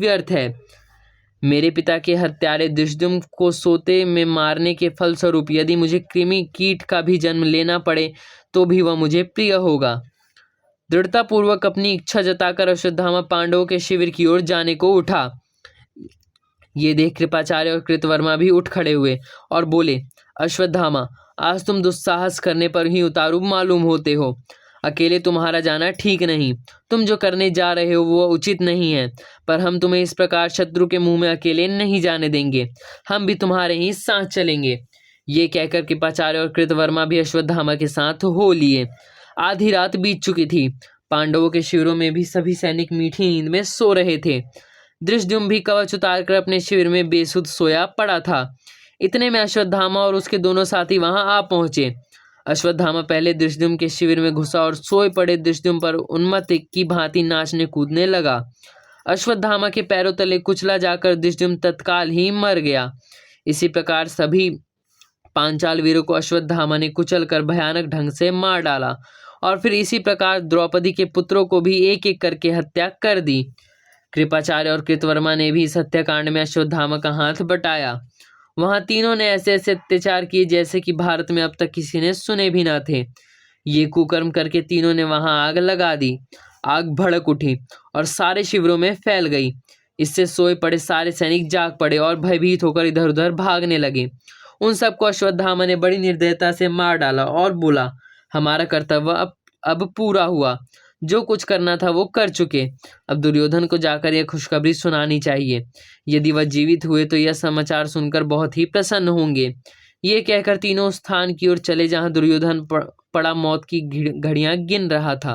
व्यर्थ है। मेरे पिता के हत्यारे धृष्टद्युम्न को सोते में मारने के फलस्वरूप यदि मुझे कृमि कीट का भी जन्म लेना पड़े तो भी वह मुझे प्रिय होगा। दृढ़तापूर्वक अपनी इच्छा जताकर अश्वत्थामा पांडवों के शिविर की ओर जाने को उठा। ये देख कृपाचार्य और कृतवर्मा भी उठ खड़े हुए और बोले, अश्वत्थामा, आज तुम दुस्साहस करने पर ही उतारू मालूम होते हो। अकेले तुम्हारा जाना ठीक नहीं। तुम जो करने जा रहे हो वो उचित नहीं है, पर हम तुम्हें इस प्रकार शत्रु के मुंह में अकेले नहीं जाने देंगे। हम भी तुम्हारे ही साथ चलेंगे। ये कहकर कृपाचार्य और कृतवर्मा भी अश्वत्थामा के साथ हो लिए। आधी रात बीत चुकी थी। पांडवों के शिविरों में भी सभी सैनिक मीठी नींद में सो रहे थे। धृष्टद्युम्न भी कवच उतारकर अपने शिविर में बेसुध सोया पड़ा था। इतने में अश्वत्थामा और उसके दोनों साथी वहां आ पहुंचे। अश्वत्थामा पहले धृष्टद्युम्न के शिविर में घुसा और सोए पड़े धृष्टद्युम्न पर उन्मत्त की भांति नाचने कूदने लगा। अश्वत्थामा के पैरों तले कुचला जाकर धृष्टद्युम्न तत्काल ही मर गया। इसी प्रकार सभी पांचाल वीरों को अश्वत्थामा ने कुचल कर भयानक ढंग से मार डाला और फिर इसी प्रकार द्रौपदी के पुत्रों को भी एक एक करके हत्या कर दी। कृपाचार्य और कृतवर्मा ने भी इस हत्याकांड में अश्वत्थामा का हाथ बटाया। वहां तीनों ने ऐसे ऐसे अत्याचार किए जैसे कि भारत में अब तक किसी ने सुने भी ना थे। ये कुकर्म करके तीनों ने वहां आग लगा दी। आग भड़क उठी और सारे शिविरों में फैल गई। इससे सोए पड़े सारे सैनिक जाग पड़े और भयभीत होकर इधर उधर भागने लगे। उन सबको अश्वत्थामा ने बड़ी निर्दयता से मार डाला और बोला, हमारा कर्तव्य अब पूरा हुआ। जो कुछ करना था वो कर चुके। अब दुर्योधन को जाकर यह खुशखबरी सुनानी चाहिए। यदि वह जीवित हुए तो यह समाचार सुनकर बहुत ही प्रसन्न होंगे। ये कहकर तीनों स्थान की ओर चले जहां दुर्योधन पड़ा मौत की घड़ियां गिन रहा था।